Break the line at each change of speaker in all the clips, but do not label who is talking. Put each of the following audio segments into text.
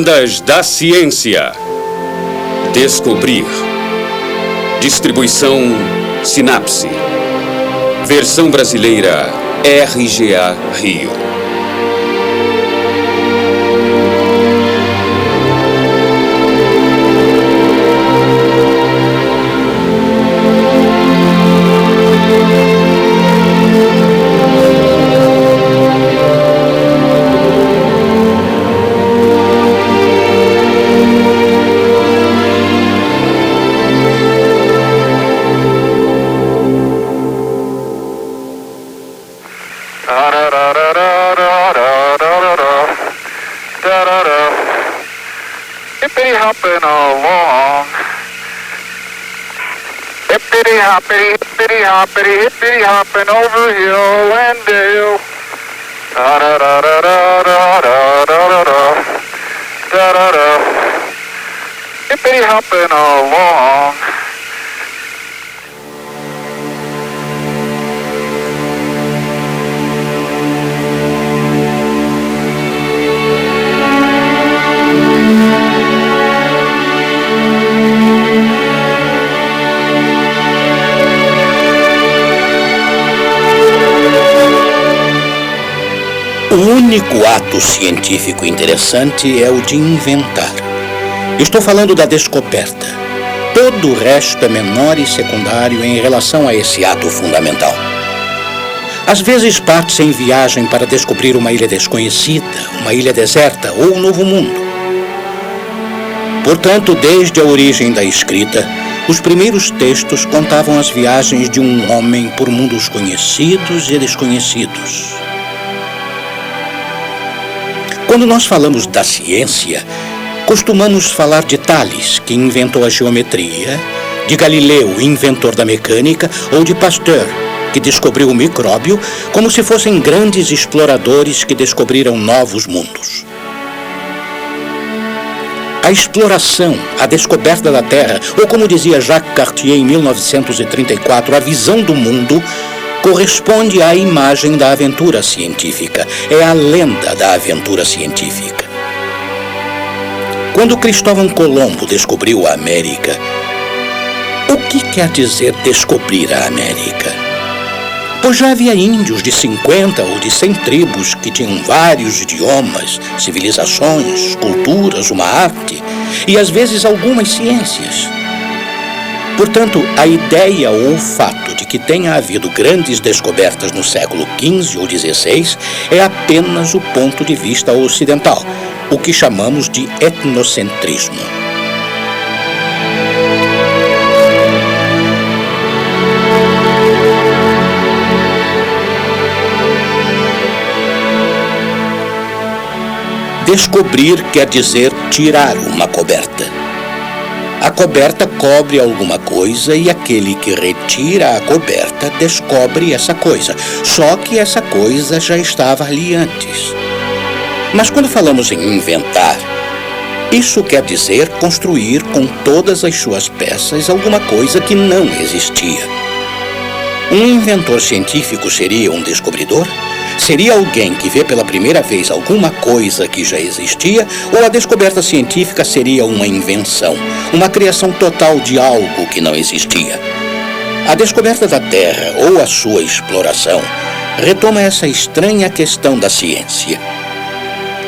Lendas da Ciência. Descobrir. Distribuição Sinapse. Versão brasileira RGA Rio.
Hippity-hopping along. Hippity-hoppity, hippity-hoppity, hippity-hopping over hill and dale. Da-da-da-da-da-da-da-da-da. Da-da-da. Hippity-hopping along.
O único ato científico interessante é o de inventar. Estou falando da descoberta. Todo o resto é menor e secundário em relação a esse ato fundamental. Às vezes parte-se em viagem para descobrir uma ilha desconhecida, uma ilha deserta ou um novo mundo. Portanto, desde a origem da escrita, os primeiros textos contavam as viagens de um homem por mundos conhecidos e desconhecidos. Quando nós falamos da ciência, costumamos falar de Tales, que inventou a geometria, de Galileu, inventor da mecânica, ou de Pasteur, que descobriu o micróbio, como se fossem grandes exploradores que descobriram novos mundos. A exploração, a descoberta da Terra, ou como dizia Jacques Cartier em 1934, a visão do mundo, corresponde à imagem da aventura científica. É a lenda da aventura científica. Quando Cristóvão Colombo descobriu a América, o que quer dizer descobrir a América? Pois já havia índios de 50 ou de 100 tribos que tinham vários idiomas, civilizações, culturas, uma arte e às vezes algumas ciências. Portanto, a ideia ou o fato de que tenha havido grandes descobertas no século XV ou XVI é apenas o ponto de vista ocidental, o que chamamos de etnocentrismo. Descobrir quer dizer tirar uma coberta. A coberta cobre alguma coisa e aquele que retira a coberta descobre essa coisa. Só que essa coisa já estava ali antes. Mas quando falamos em inventar, isso quer dizer construir com todas as suas peças alguma coisa que não existia. Um inventor científico seria um descobridor? Seria alguém que vê pela primeira vez alguma coisa que já existia, ou a descoberta científica seria uma invenção, uma criação total de algo que não existia? A descoberta da Terra ou a sua exploração retoma essa estranha questão da ciência.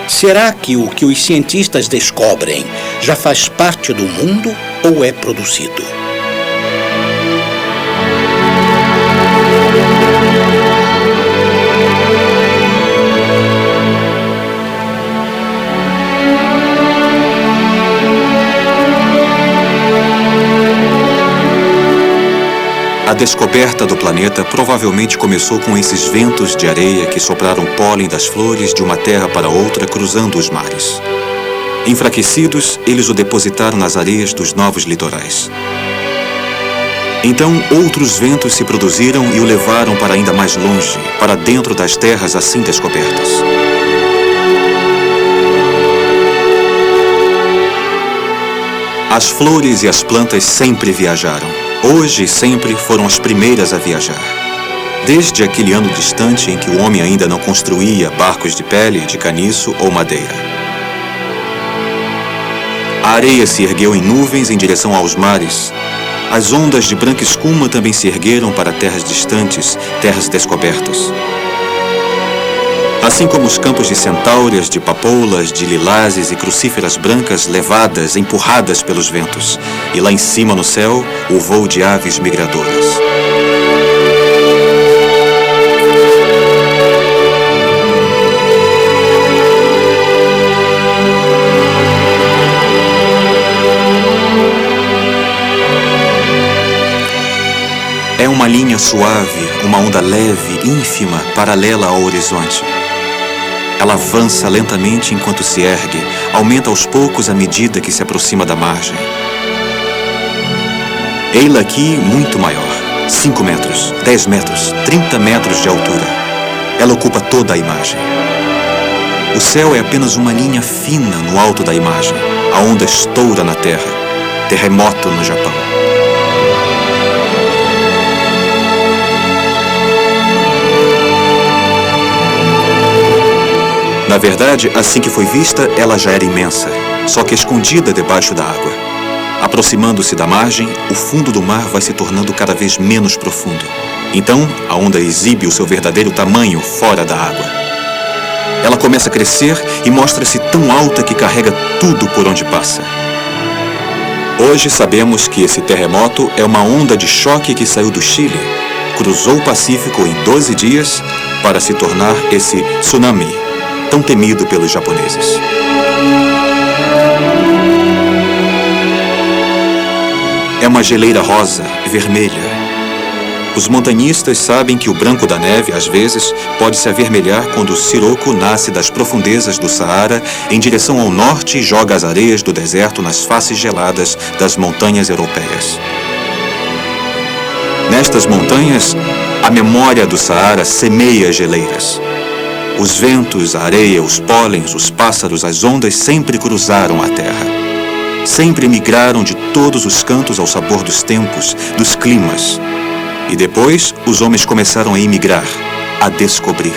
Será que o que os cientistas descobrem já faz parte do mundo ou é produzido?
A descoberta do planeta provavelmente começou com esses ventos de areia que sopraram pólen das flores de uma terra para outra cruzando os mares. Enfraquecidos, eles o depositaram nas areias dos novos litorais. Então, outros ventos se produziram e o levaram para ainda mais longe, para dentro das terras assim descobertas. As flores e as plantas sempre viajaram. Hoje e sempre foram as primeiras a viajar. Desde aquele ano distante em que o homem ainda não construía barcos de pele, de caniço ou madeira. A areia se ergueu em nuvens em direção aos mares. As ondas de branca escuma também se ergueram para terras distantes, terras descobertas. Assim como os campos de centáureas, de papoulas, de lilazes e crucíferas brancas levadas, empurradas pelos ventos. E lá em cima no céu, o voo de aves migradoras. É uma linha suave, uma onda leve, ínfima, paralela ao horizonte. Ela avança lentamente enquanto se ergue, aumenta aos poucos à medida que se aproxima da margem. Ei-la aqui muito maior, 5 metros, 10 metros, 30 metros de altura. Ela ocupa toda a imagem. O céu é apenas uma linha fina no alto da imagem. A onda estoura na terra. Terremoto no Japão. Na verdade, assim que foi vista, ela já era imensa, só que escondida debaixo da água. Aproximando-se da margem, o fundo do mar vai se tornando cada vez menos profundo. Então, a onda exibe o seu verdadeiro tamanho fora da água. Ela começa a crescer e mostra-se tão alta que carrega tudo por onde passa. Hoje sabemos que esse terremoto é uma onda de choque que saiu do Chile, cruzou o Pacífico em 12 dias para se tornar esse tsunami, tão temido pelos japoneses. É uma geleira rosa, vermelha. Os montanhistas sabem que o branco da neve, às vezes, pode se avermelhar quando o siroco nasce das profundezas do Saara em direção ao norte e joga as areias do deserto nas faces geladas das montanhas europeias. Nestas montanhas, a memória do Saara semeia geleiras. Os ventos, a areia, os pólens, os pássaros, as ondas sempre cruzaram a terra. Sempre migraram de todos os cantos ao sabor dos tempos, dos climas. E depois, os homens começaram a imigrar, a descobrir.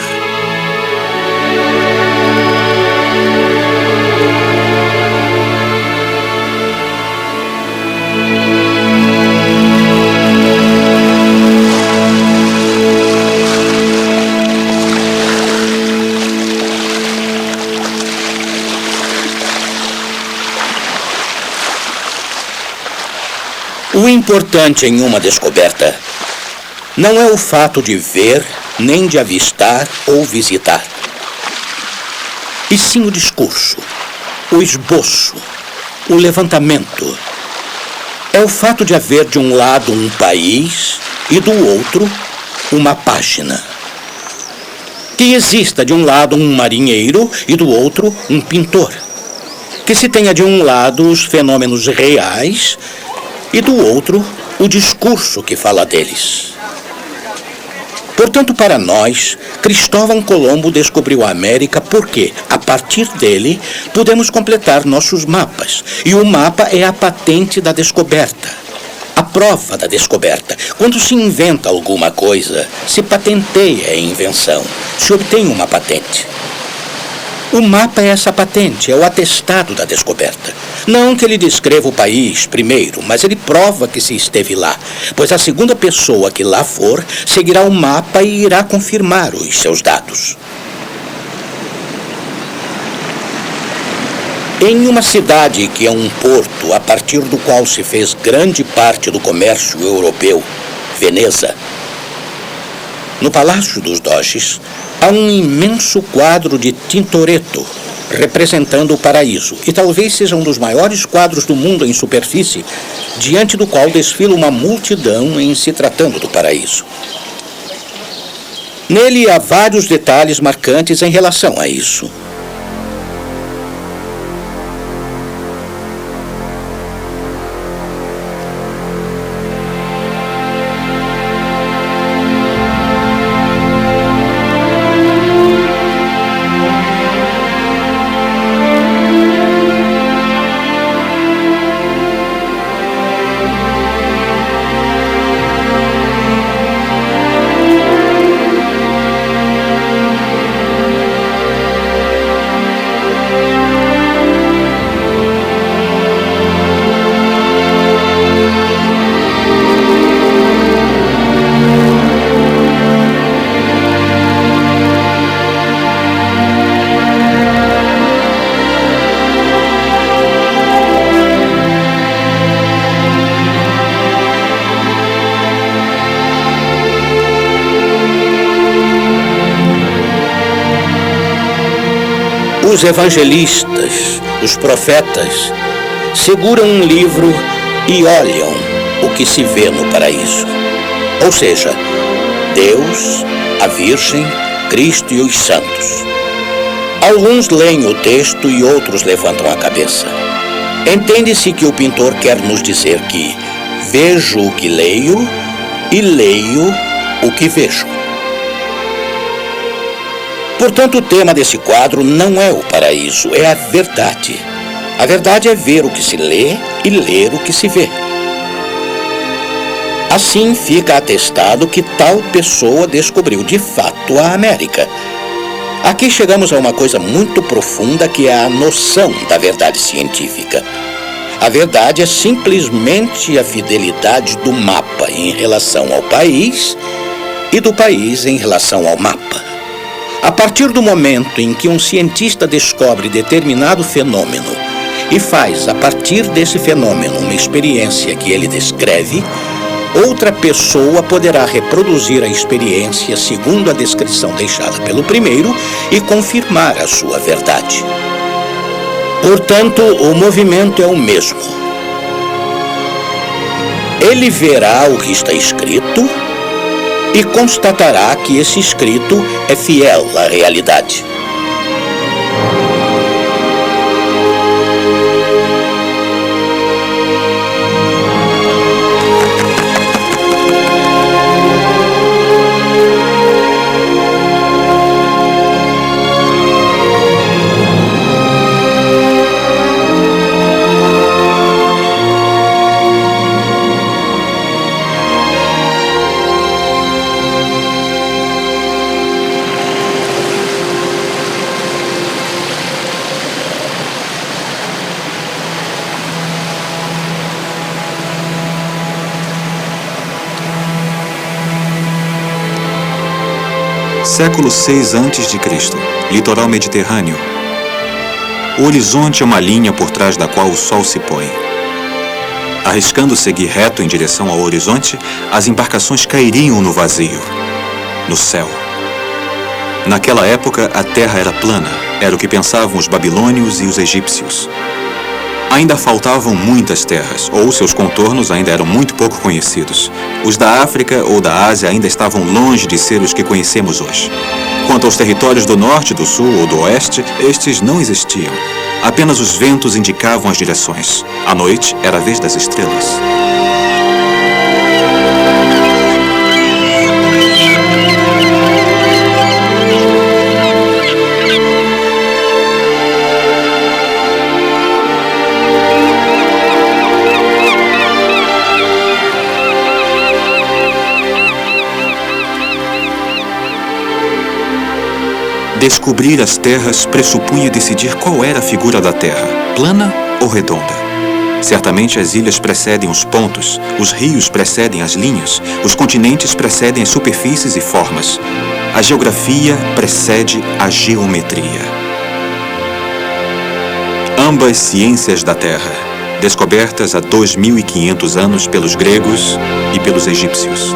O importante em uma descoberta não é o fato de ver, nem de avistar ou visitar, e sim o discurso, o esboço, o levantamento. É o fato de haver de um lado um país e do outro uma página. Que exista de um lado um marinheiro e do outro um pintor. Que se tenha de um lado os fenômenos reais e do outro o discurso que fala deles. Portanto, para nós, Cristóvão Colombo descobriu a América porque, a partir dele, podemos completar nossos mapas. E o mapa é a patente da descoberta, a prova da descoberta. Quando se inventa alguma coisa, se patenteia a invenção, se obtém uma patente. O mapa é essa patente, é o atestado da descoberta. Não que ele descreva o país primeiro, mas ele prova que se esteve lá, pois a segunda pessoa que lá for seguirá o mapa e irá confirmar os seus dados. Em uma cidade que é um porto, a partir do qual se fez grande parte do comércio europeu, Veneza, no Palácio dos Doges, há um imenso quadro de Tintoretto, representando o paraíso, e talvez seja um dos maiores quadros do mundo em superfície, diante do qual desfila uma multidão em se tratando do paraíso. Nele há vários detalhes marcantes em relação a isso. Os evangelistas, os profetas, seguram um livro e olham o que se vê no paraíso. Ou seja, Deus, a Virgem, Cristo e os santos. Alguns leem o texto e outros levantam a cabeça. Entende-se que o pintor quer nos dizer que vejo o que leio e leio o que vejo. Portanto, o tema desse quadro não é o paraíso, é a verdade. A verdade é ver o que se lê e ler o que se vê. Assim fica atestado que tal pessoa descobriu de fato a América. Aqui chegamos a uma coisa muito profunda que é a noção da verdade científica. A verdade é simplesmente a fidelidade do mapa em relação ao país e do país em relação ao mapa. A partir do momento em que um cientista descobre determinado fenômeno e faz, a partir desse fenômeno, uma experiência que ele descreve, outra pessoa poderá reproduzir a experiência segundo a descrição deixada pelo primeiro e confirmar a sua verdade. Portanto, o movimento é o mesmo. Ele verá o que está escrito e constatará que esse escrito é fiel à realidade.
Século VI a.C., litoral mediterrâneo. O horizonte é uma linha por trás da qual o sol se põe. Arriscando seguir reto em direção ao horizonte, as embarcações cairiam no vazio, no céu. Naquela época, a terra era plana, era o que pensavam os babilônios e os egípcios. Ainda faltavam muitas terras, ou seus contornos ainda eram muito pouco conhecidos. Os da África ou da Ásia ainda estavam longe de ser os que conhecemos hoje. Quanto aos territórios do norte, do sul ou do oeste, estes não existiam. Apenas os ventos indicavam as direções. À noite era a vez das estrelas. Descobrir as terras pressupunha decidir qual era a figura da Terra, plana ou redonda. Certamente as ilhas precedem os pontos, os rios precedem as linhas, os continentes precedem as superfícies e formas. A geografia precede a geometria. Ambas ciências da Terra, descobertas há 2.500 anos pelos gregos e pelos egípcios.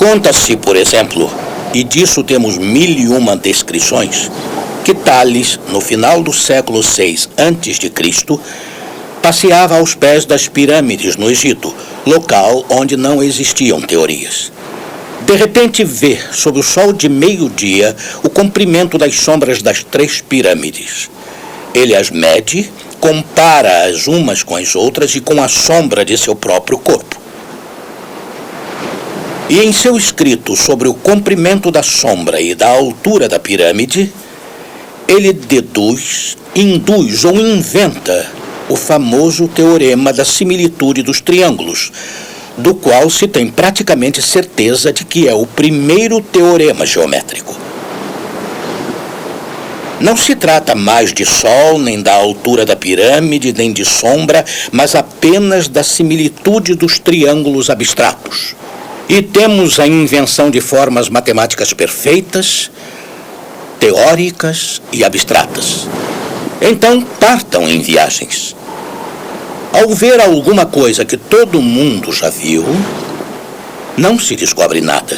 Conta-se, por exemplo, e disso temos 1001 descrições, que Tales, no final do século VI a.C., passeava aos pés das pirâmides no Egito, local onde não existiam teorias.
De repente vê, sob o sol de meio-dia, o comprimento das sombras das 3 pirâmides. Ele as mede, compara-as umas com as outras e com a sombra de seu próprio corpo. E em seu escrito sobre o comprimento da sombra e da altura da pirâmide, ele deduz, induz ou inventa o famoso teorema da similitude dos triângulos, do qual se tem praticamente certeza de que é o primeiro teorema geométrico. Não se trata mais de sol, nem da altura da pirâmide, nem de sombra, mas apenas da similitude dos triângulos abstratos. E temos a invenção de formas matemáticas perfeitas, teóricas e abstratas. Então, partam em viagens. Ao ver alguma coisa que todo mundo já viu, não se descobre nada.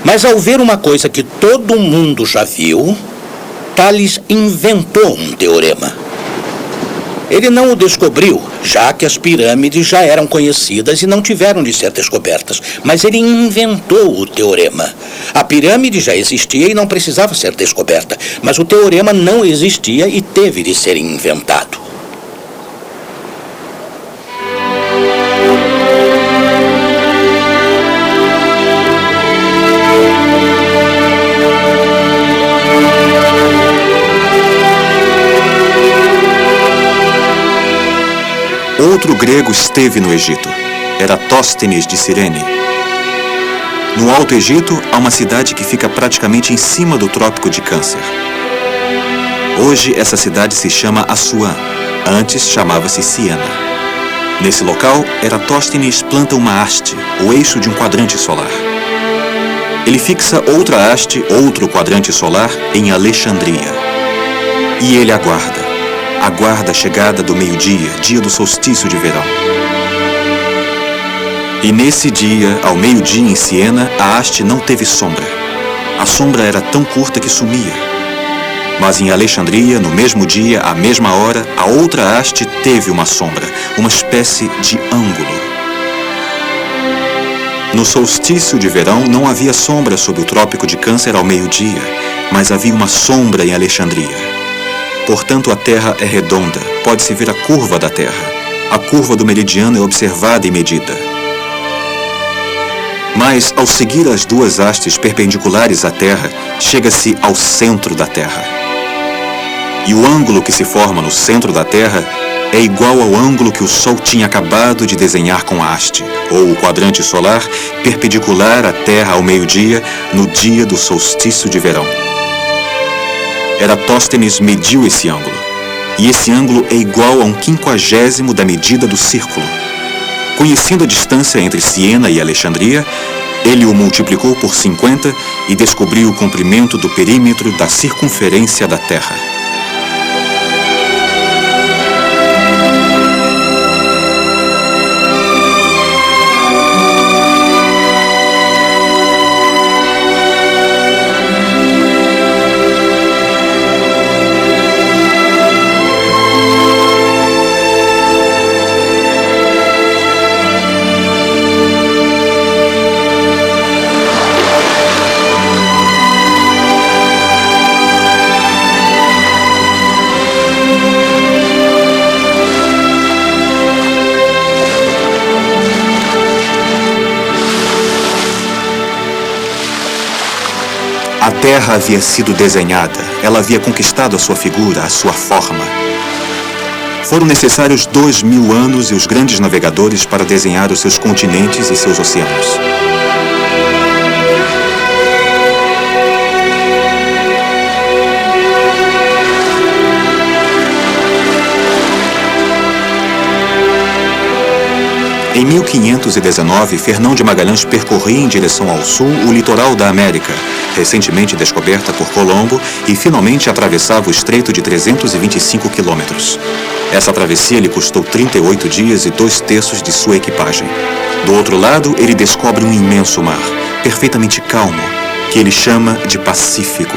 Mas ao ver uma coisa que todo mundo já viu, Tales inventou um teorema. Ele não o descobriu, já que as pirâmides já eram conhecidas e não tiveram de ser descobertas, mas ele inventou o teorema. A pirâmide já existia e não precisava ser descoberta, mas o teorema não existia e teve de ser inventado.
Outro grego esteve no Egito. Eratóstenes de Cirene. No Alto Egito, há uma cidade que fica praticamente em cima do Trópico de Câncer. Hoje, essa cidade se chama Assuã. Antes, chamava-se Siena. Nesse local, Eratóstenes planta uma haste, o eixo de um quadrante solar. Ele fixa outra haste, outro quadrante solar, em Alexandria. E ele aguarda a chegada do meio-dia, dia do solstício de verão. E nesse dia, ao meio-dia em Siena, a haste não teve sombra. A sombra era tão curta que sumia. Mas em Alexandria, no mesmo dia, à mesma hora, a outra haste teve uma sombra, uma espécie de ângulo. No solstício de verão, não havia sombra sob o Trópico de Câncer ao meio-dia, mas havia uma sombra em Alexandria. Portanto, a Terra é redonda, pode-se ver a curva da Terra. A curva do meridiano é observada e medida. Mas, ao seguir as duas hastes perpendiculares à Terra, chega-se ao centro da Terra. E o ângulo que se forma no centro da Terra é igual ao ângulo que o Sol tinha acabado de desenhar com a haste, ou o quadrante solar, perpendicular à Terra ao meio-dia, no dia do solstício de verão. Eratóstenes mediu esse ângulo, e esse ângulo é igual a 1/50 da medida do círculo. Conhecendo a distância entre Siena e Alexandria, ele o multiplicou por 50 e descobriu o comprimento do perímetro da circunferência da Terra. A Terra havia sido desenhada, ela havia conquistado a sua figura, a sua forma. Foram necessários 2000 anos e os grandes navegadores para desenhar os seus continentes e seus oceanos. Em 1519, Fernão de Magalhães percorria em direção ao sul o litoral da América, recentemente descoberta por Colombo, e finalmente atravessava o estreito de 325 quilômetros. Essa travessia lhe custou 38 dias e 2/3 de sua equipagem. Do outro lado, ele descobre um imenso mar, perfeitamente calmo, que ele chama de Pacífico.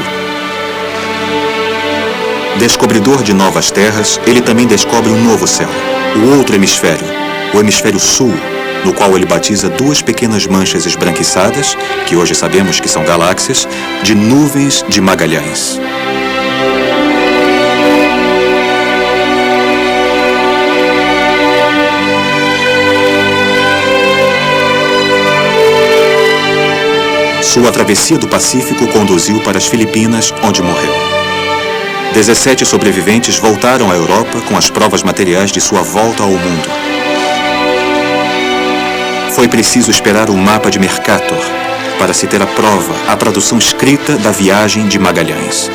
Descobridor de novas terras, ele também descobre um novo céu, o outro hemisfério, o hemisfério sul, no qual ele batiza duas pequenas manchas esbranquiçadas, que hoje sabemos que são galáxias, de nuvens de Magalhães. Sua travessia do Pacífico conduziu para as Filipinas, onde morreu. 17 sobreviventes voltaram à Europa com as provas materiais de sua volta ao mundo. Foi preciso esperar o mapa de Mercator para se ter a prova, a tradução escrita da viagem de Magalhães.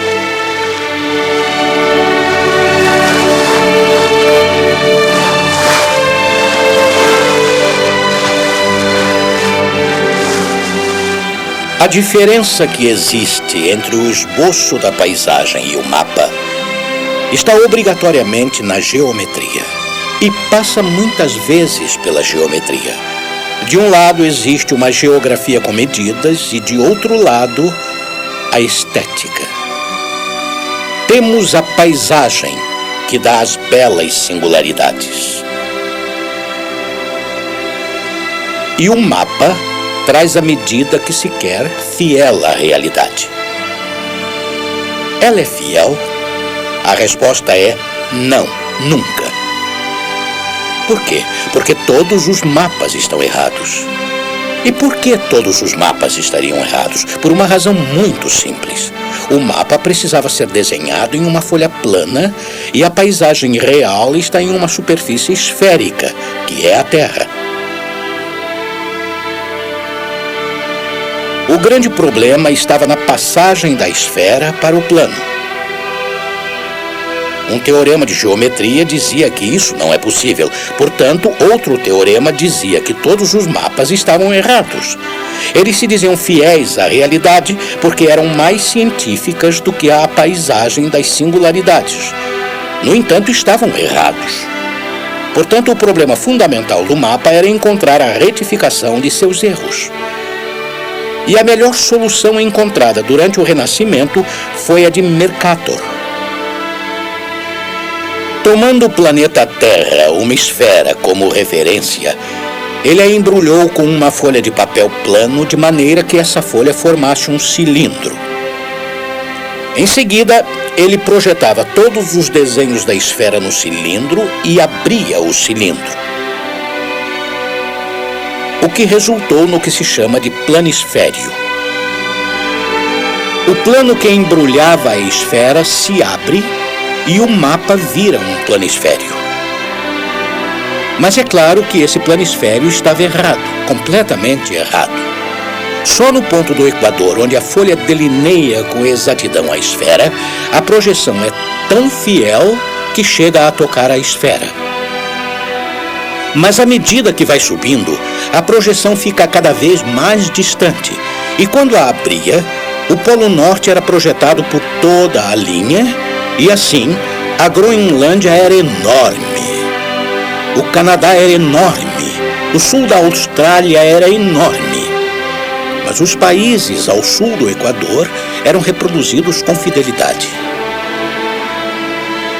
A diferença que existe entre o esboço da paisagem e o mapa está obrigatoriamente na geometria e passa muitas vezes pela geometria. De um lado existe uma geografia com medidas e de outro lado a estética. Temos a paisagem que dá as belas singularidades. E o mapa traz a medida que se quer fiel à realidade. Ela é fiel? A resposta é não, nunca. Por quê? Porque todos os mapas estão errados. E por que todos os mapas estariam errados? Por uma razão muito simples. O mapa precisava ser desenhado em uma folha plana e a paisagem real está em uma superfície esférica, que é a Terra. O grande problema estava na passagem da esfera para o plano. Um teorema de geometria dizia que isso não é possível. Portanto, outro teorema dizia que todos os mapas estavam errados. Eles se diziam fiéis à realidade porque eram mais científicas do que a paisagem das singularidades. No entanto, estavam errados. Portanto, o problema fundamental do mapa era encontrar a retificação de seus erros. E a melhor solução encontrada durante o Renascimento foi a de Mercator. Tomando o planeta Terra, uma esfera, como referência, ele a embrulhou com uma folha de papel plano de maneira que essa folha formasse um cilindro. Em seguida, ele projetava todos os desenhos da esfera no cilindro e abria o cilindro. O que resultou no que se chama de planisfério. O plano que embrulhava a esfera se abre e o mapa vira um planisfério. Mas é claro que esse planisfério estava errado, completamente errado. Só no ponto do Equador, onde a folha delineia com exatidão a esfera, a projeção é tão fiel que chega a tocar a esfera. Mas à medida que vai subindo, a projeção fica cada vez mais distante. E quando a abria, o Polo Norte era projetado por toda a linha, e assim, a Groenlândia era enorme. O Canadá era enorme. O sul da Austrália era enorme. Mas os países ao sul do Equador eram reproduzidos com fidelidade.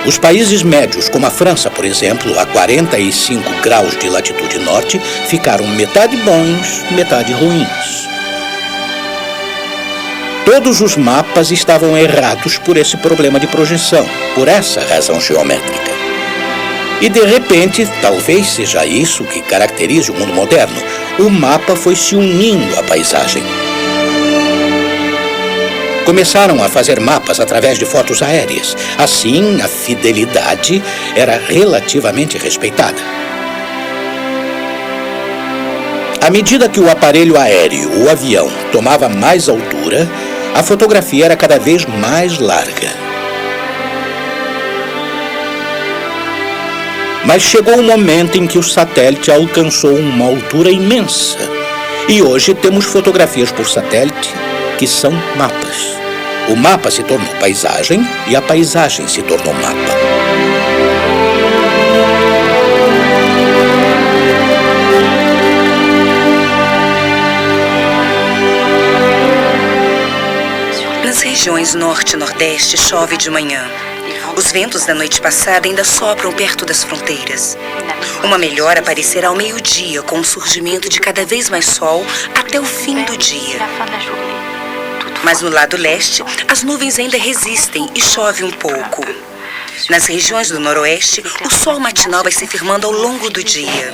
Os países médios, como a França, por exemplo, a 45 graus de latitude norte, ficaram metade bons, metade ruins. Todos os mapas estavam errados por esse problema de projeção, por essa razão geométrica. E de repente, talvez seja isso que caracterize o mundo moderno, o mapa foi se unindo à paisagem. Começaram a fazer mapas através de fotos aéreas. Assim, a fidelidade era relativamente respeitada. À medida que o aparelho aéreo, o avião, tomava mais altura, a fotografia era cada vez mais larga. Mas chegou um momento em que o satélite alcançou uma altura imensa. E hoje temos fotografias por satélite que são mapas. O mapa se tornou paisagem e a paisagem se tornou mapa.
Nas regiões norte e nordeste chove de manhã. Os ventos da noite passada ainda sopram perto das fronteiras. Uma melhora aparecerá ao meio-dia, com o surgimento de cada vez mais sol até o fim do dia. Mas no lado leste, as nuvens ainda resistem e chove um pouco. Nas regiões do noroeste, o sol matinal vai se firmando ao longo do dia.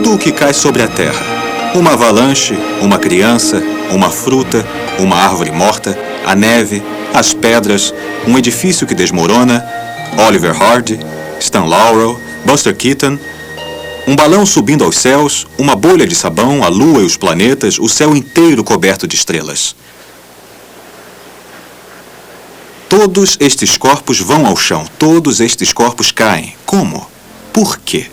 Tudo o que cai sobre a terra. Uma avalanche, uma criança, uma fruta, uma árvore morta, a neve, as pedras, um edifício que desmorona, Oliver Hardy, Stan Laurel, Buster Keaton, um balão subindo aos céus, uma bolha de sabão, a lua e os planetas, o céu inteiro coberto de estrelas. Todos estes corpos vão ao chão, todos estes corpos caem. Como? Por quê?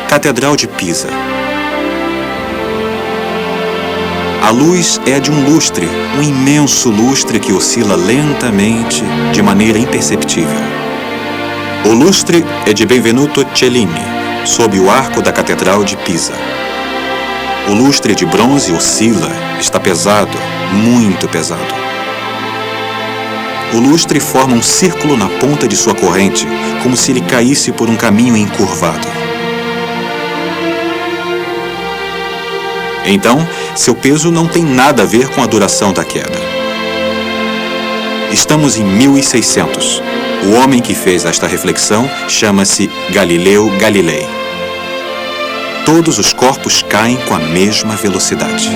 Catedral de Pisa. A luz é a de um lustre, um imenso lustre que oscila lentamente, de maneira imperceptível. O lustre é de Benvenuto Cellini, sob o arco da Catedral de Pisa. O lustre de bronze oscila, está pesado, muito pesado. O lustre forma um círculo na ponta de sua corrente, como se ele caísse por um caminho encurvado. Então, seu peso não tem nada a ver com a duração da queda. Estamos em 1600. O homem que fez esta reflexão chama-se Galileu Galilei. Todos os corpos caem com a mesma velocidade.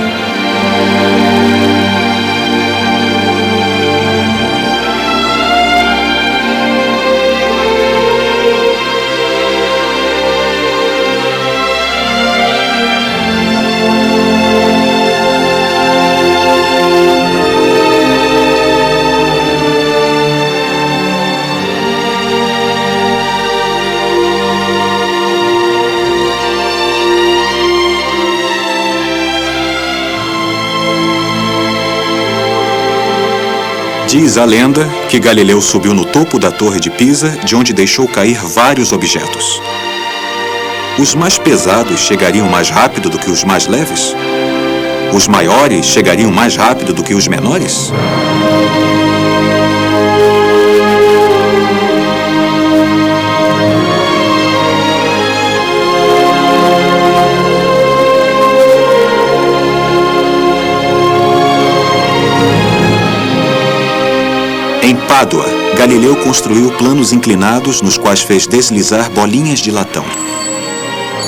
Diz a lenda que Galileu subiu no topo da Torre de Pisa, de onde deixou cair vários objetos. Os mais pesados chegariam mais rápido do que os mais leves? Os maiores chegariam mais rápido do que os menores? Em Pádua, Galileu construiu planos inclinados nos quais fez deslizar bolinhas de latão.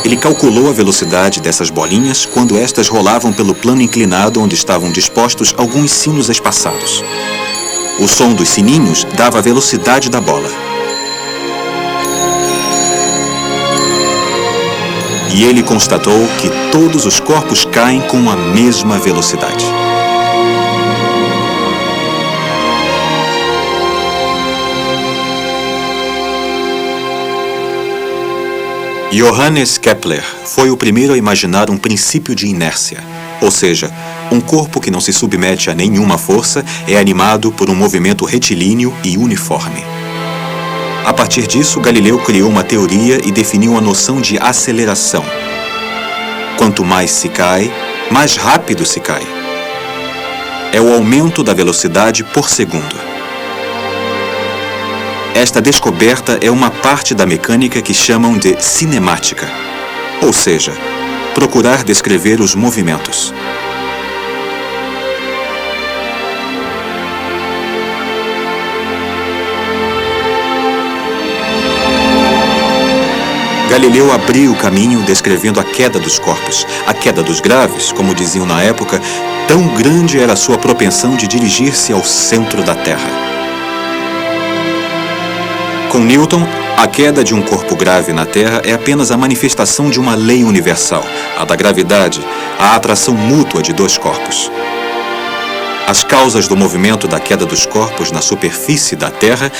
Ele calculou a velocidade dessas bolinhas quando estas rolavam pelo plano inclinado onde estavam dispostos alguns sinos espaçados. O som dos sininhos dava a velocidade da bola. E ele constatou que todos os corpos caem com a mesma velocidade. Johannes Kepler foi o primeiro a imaginar um princípio de inércia, ou seja, um corpo que não se submete a nenhuma força é animado por um movimento retilíneo e uniforme. A partir disso, Galileu criou uma teoria e definiu a noção de aceleração. Quanto mais se cai, mais rápido se cai. É o aumento da velocidade por segundo. Esta descoberta é uma parte da mecânica que chamam de cinemática, ou seja, procurar descrever os movimentos. Galileu abriu o caminho descrevendo a queda dos corpos, a queda dos graves, como diziam na época, tão grande era a sua propensão de dirigir-se ao centro da Terra. Com Newton, a queda de um corpo grave na Terra é apenas a manifestação de uma lei universal, a da gravidade, a atração mútua de dois corpos. As causas do movimento da queda dos corpos na superfície da Terra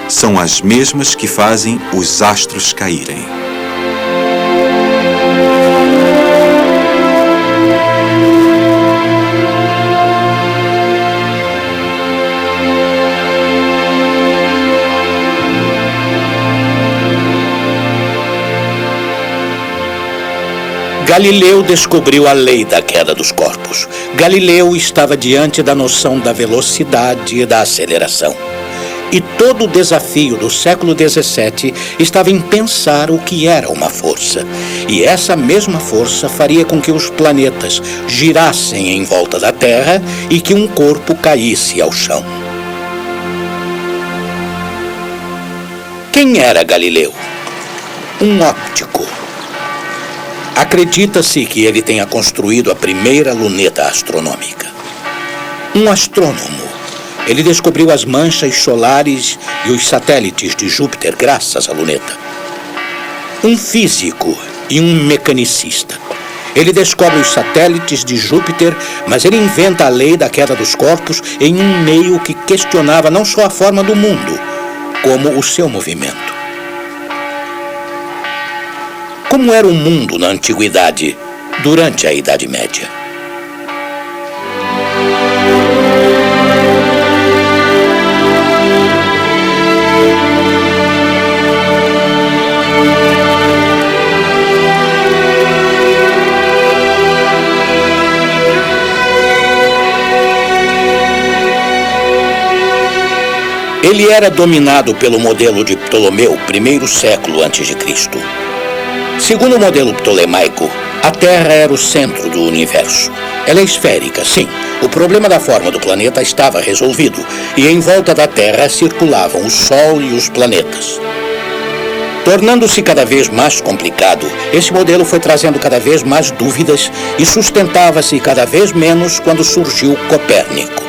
são as mesmas que fazem os astros caírem.
Galileu descobriu a lei da queda dos corpos. Galileu estava diante da noção da velocidade e da aceleração. E todo o desafio do século XVII estava em pensar o que era uma força. E essa mesma força faria com que os planetas girassem em volta da Terra e que um corpo caísse ao chão. Quem era Galileu? Um óptico. Acredita-se que ele tenha construído a primeira luneta astronômica. Um astrônomo. Ele descobriu as manchas solares e os satélites de Júpiter graças à luneta. Um físico e um mecanicista. Ele descobre os satélites de Júpiter, mas ele inventa a lei da queda dos corpos em um meio que questionava não só a forma do mundo, como o seu movimento. Como era o mundo na antiguidade, durante a Idade Média? Ele era dominado pelo modelo de Ptolomeu, primeiro século a.C. Segundo o modelo ptolemaico, a Terra era o centro do universo. Ela é esférica, sim. O problema da forma do planeta estava resolvido, e em volta da Terra circulavam o Sol e os planetas. Tornando-se cada vez mais complicado, esse modelo foi trazendo cada vez mais dúvidas e sustentava-se cada vez menos quando surgiu Copérnico.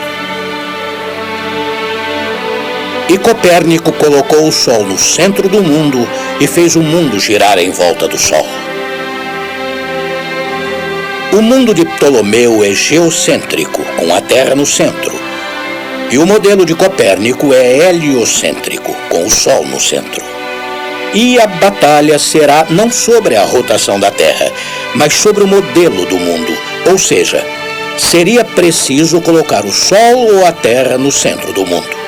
E Copérnico colocou o Sol no centro do mundo e fez o mundo girar em volta do Sol. O mundo de Ptolomeu é geocêntrico, com a Terra no centro. E o modelo de Copérnico é heliocêntrico, com o Sol no centro. E a batalha será não sobre a rotação da Terra, mas sobre o modelo do mundo. Ou seja, seria preciso colocar o Sol ou a Terra no centro do mundo.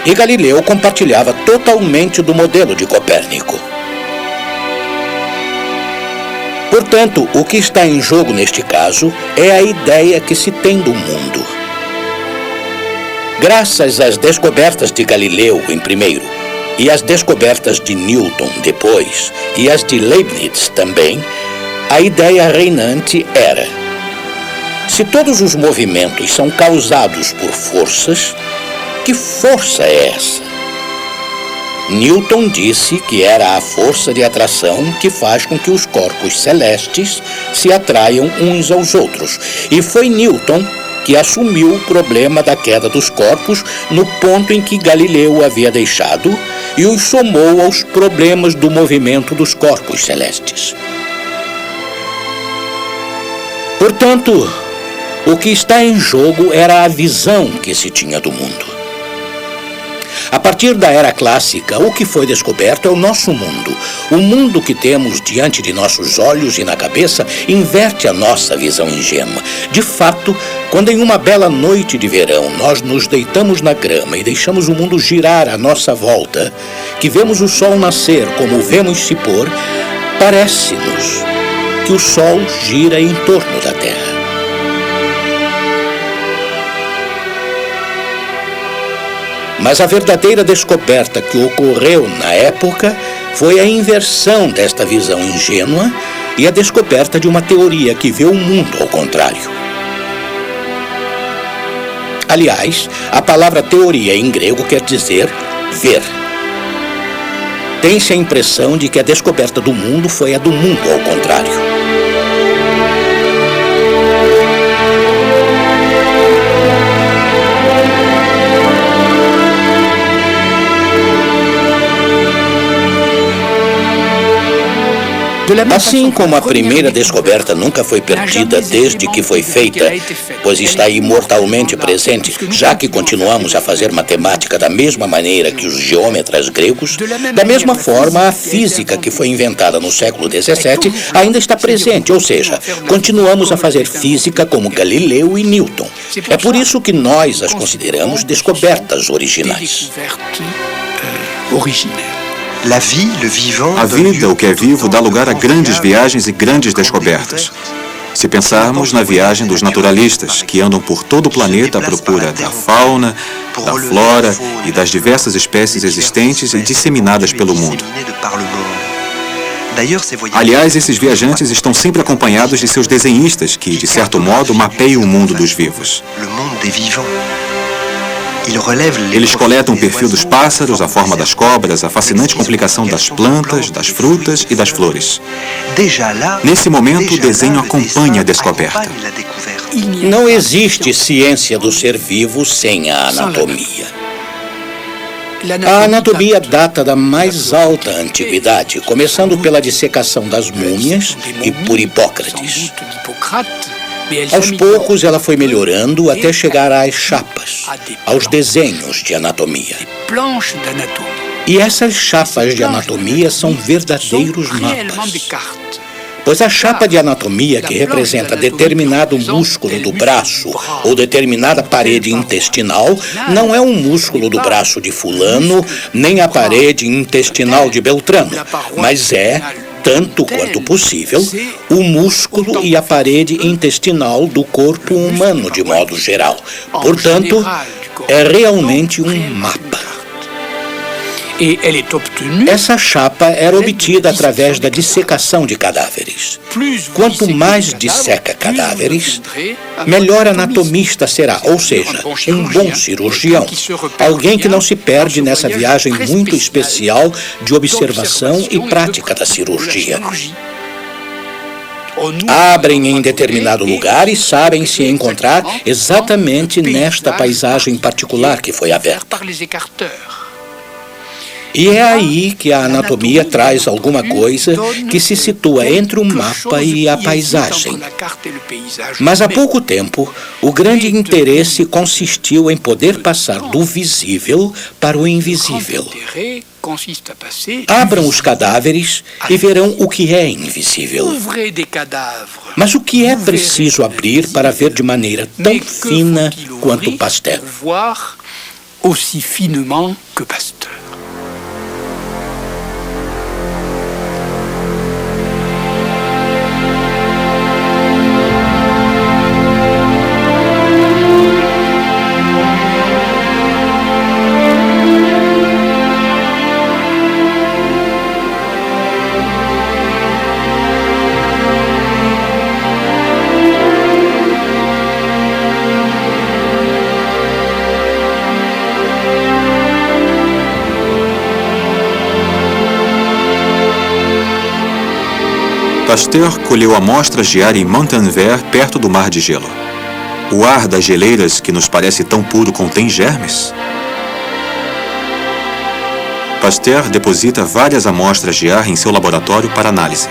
E Galileu compartilhava totalmente do modelo de Copérnico. Portanto, o que está em jogo neste caso é a ideia que se tem do mundo. Graças às descobertas de Galileu em primeiro, e às descobertas de Newton depois, e às de Leibniz também, a ideia reinante era: se todos os movimentos são causados por forças, que força é essa? Newton disse que era a força de atração que faz com que os corpos celestes se atraiam uns aos outros. E foi Newton que assumiu o problema da queda dos corpos no ponto em que Galileu havia deixado e os somou aos problemas do movimento dos corpos celestes. Portanto, o que está em jogo era a visão que se tinha do mundo. A partir da Era Clássica, o que foi descoberto é o nosso mundo. O mundo que temos diante de nossos olhos e na cabeça inverte a nossa visão ingênua. De fato, quando em uma bela noite de verão nós nos deitamos na grama e deixamos o mundo girar à nossa volta, que vemos o sol nascer como o vemos se pôr, parece-nos que o sol gira em torno da Terra. Mas a verdadeira descoberta que ocorreu na época foi a inversão desta visão ingênua e a descoberta de uma teoria que vê o mundo ao contrário. Aliás, a palavra teoria em grego quer dizer ver. Tem-se a impressão de que a descoberta do mundo foi a do mundo ao contrário. Assim como a primeira descoberta nunca foi perdida desde que foi feita, pois está imortalmente presente, já que continuamos a fazer matemática da mesma maneira que os geômetras gregos, da mesma forma a física que foi inventada no século XVII ainda está presente, ou seja, continuamos a fazer física como Galileu e Newton. É por isso que nós as consideramos descobertas originais.
A vida, o que é vivo, dá lugar a grandes viagens e grandes descobertas. Se pensarmos na viagem dos naturalistas, que andam por todo o planeta à procura da fauna, da flora e das diversas espécies existentes e disseminadas pelo mundo. Aliás, esses viajantes estão sempre acompanhados de seus desenhistas, que, de certo modo, mapeiam o mundo dos vivos. Eles coletam o perfil dos pássaros, a forma das cobras, a fascinante complicação das plantas, das frutas e das flores. Nesse momento, o desenho acompanha a descoberta.
Não existe ciência do ser vivo sem a anatomia. A anatomia data da mais alta antiguidade, começando pela dissecação das múmias e por Hipócrates. Aos poucos ela foi melhorando até chegar às chapas, aos desenhos de anatomia. E essas chapas de anatomia são verdadeiros mapas. Pois a chapa de anatomia que representa determinado músculo do braço ou determinada parede intestinal não é um músculo do braço de fulano, nem a parede intestinal de Beltrano, mas é tanto quanto possível, o músculo e a parede intestinal do corpo humano de modo geral. Portanto, é realmente um mapa. Essa chapa era obtida através da dissecação de cadáveres. Quanto mais disseca cadáveres, melhor anatomista será, ou seja, um bom cirurgião. Alguém que não se perde nessa viagem muito especial de observação e prática da cirurgia. Abrem em determinado lugar e sabem se encontrar exatamente nesta paisagem particular que foi aberta. E é aí que a anatomia traz alguma coisa que se situa entre o mapa e a paisagem. Mas há pouco tempo, o grande interesse consistiu em poder passar do visível para o invisível. Abram os cadáveres e verão o que é invisível. Mas o que é preciso abrir para ver de maneira tão fina quanto Pasteur?
Aussi finement que Pasteur.
Pasteur colheu amostras de ar em Montanvert, perto do Mar de Gelo. O ar das geleiras, que nos parece tão puro, contém germes? Pasteur deposita várias amostras de ar em seu laboratório para análise.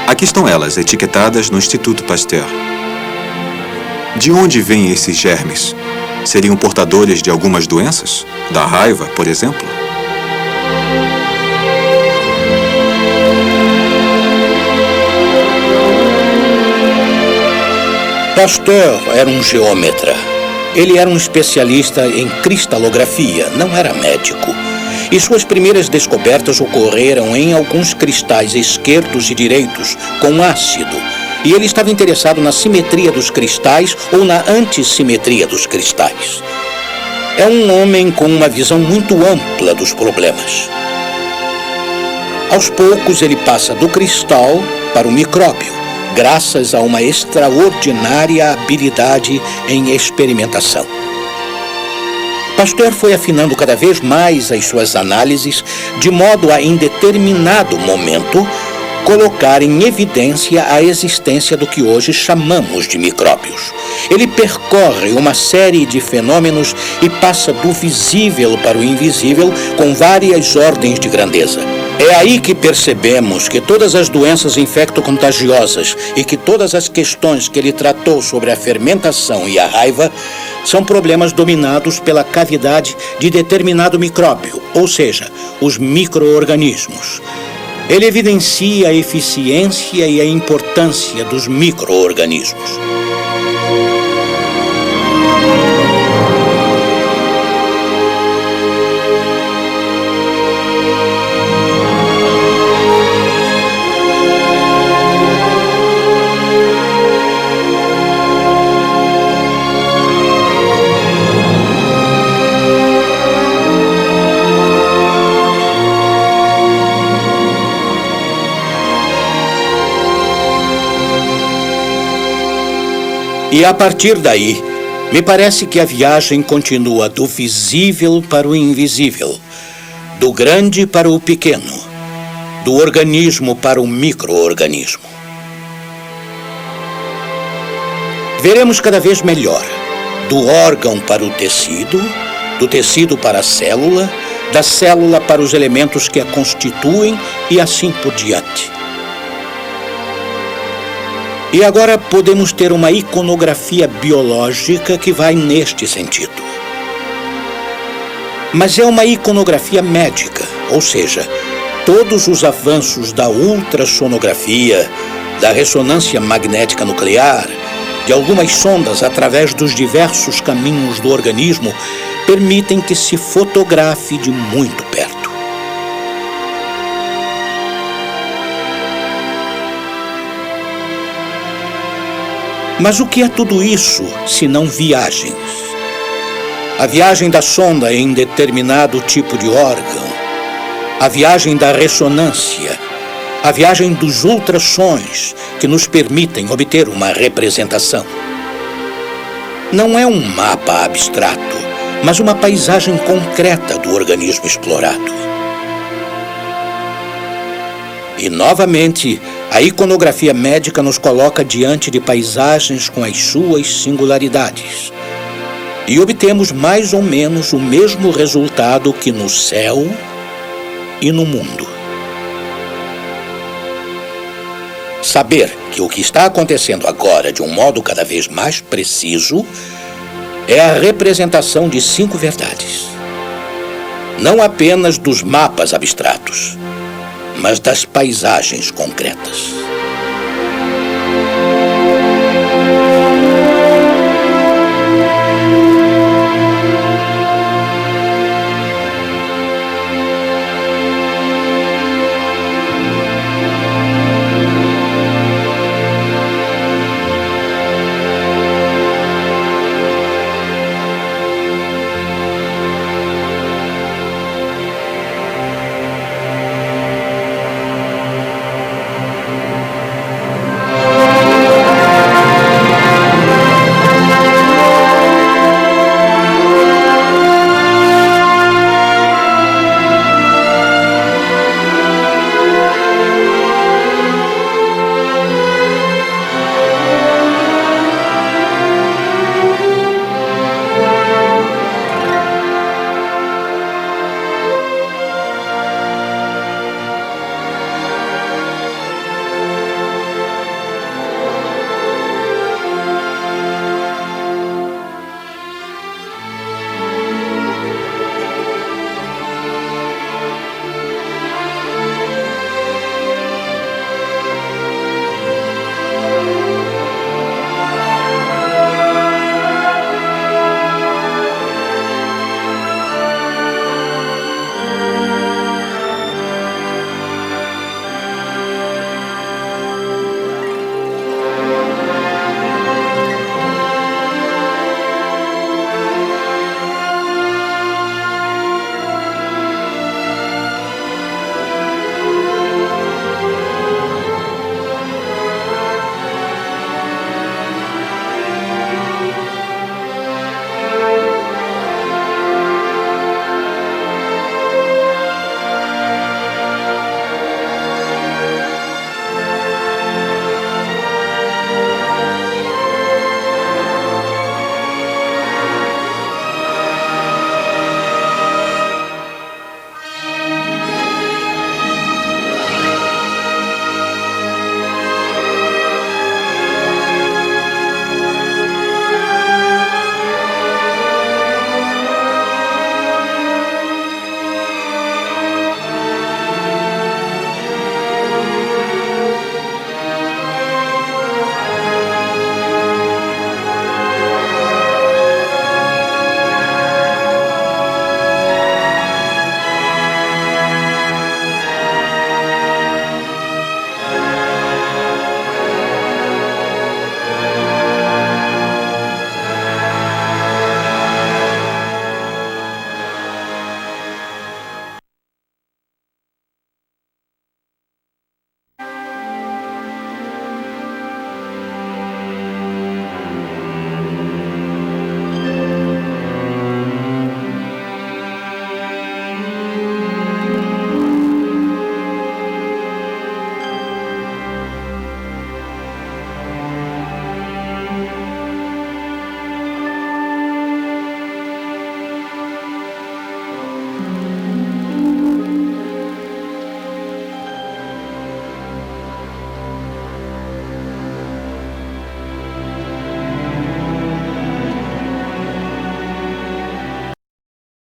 Aqui estão elas, etiquetadas no Instituto Pasteur. De onde vêm esses germes? Seriam portadores de algumas doenças? Da raiva, por exemplo?
Pasteur era um geômetra. Ele era um especialista em cristalografia, não era médico. E suas primeiras descobertas ocorreram em alguns cristais esquerdos e direitos com ácido. E ele estava interessado na simetria dos cristais ou na antissimetria dos cristais. É um homem com uma visão muito ampla dos problemas. Aos poucos ele passa do cristal para o micróbio, graças a uma extraordinária habilidade em experimentação. Pasteur foi afinando cada vez mais as suas análises, de modo a, em determinado momento, colocar em evidência a existência do que hoje chamamos de micróbios. Ele percorre uma série de fenômenos e passa do visível para o invisível com várias ordens de grandeza. É aí que percebemos que todas as doenças infecto-contagiosas e que todas as questões que ele tratou sobre a fermentação e a raiva são problemas dominados pela cavidade de determinado micróbio, ou seja, os micro-organismos. Ele evidencia a eficiência e a importância dos micro-organismos. E a partir daí, me parece que a viagem continua do visível para o invisível, do grande para o pequeno, do organismo para o micro-organismo. Veremos cada vez melhor, do órgão para o tecido, do tecido para a célula, da célula para os elementos que a constituem e assim por diante. E agora podemos ter uma iconografia biológica que vai neste sentido. Mas é uma iconografia médica, ou seja, todos os avanços da ultrassonografia, da ressonância magnética nuclear, de algumas sondas através dos diversos caminhos do organismo, permitem que se fotografe de muito perto. Mas o que é tudo isso, se não viagens? A viagem da sonda em determinado tipo de órgão, a viagem da ressonância, a viagem dos ultrassons que nos permitem obter uma representação. Não é um mapa abstrato, mas uma paisagem concreta do organismo explorado. E, novamente, a iconografia médica nos coloca diante de paisagens com as suas singularidades. E obtemos mais ou menos o mesmo resultado que no céu e no mundo. Saber que o que está acontecendo agora, de um modo cada vez mais preciso, é a representação de 5 verdades. Não apenas dos mapas abstratos, mas das paisagens concretas.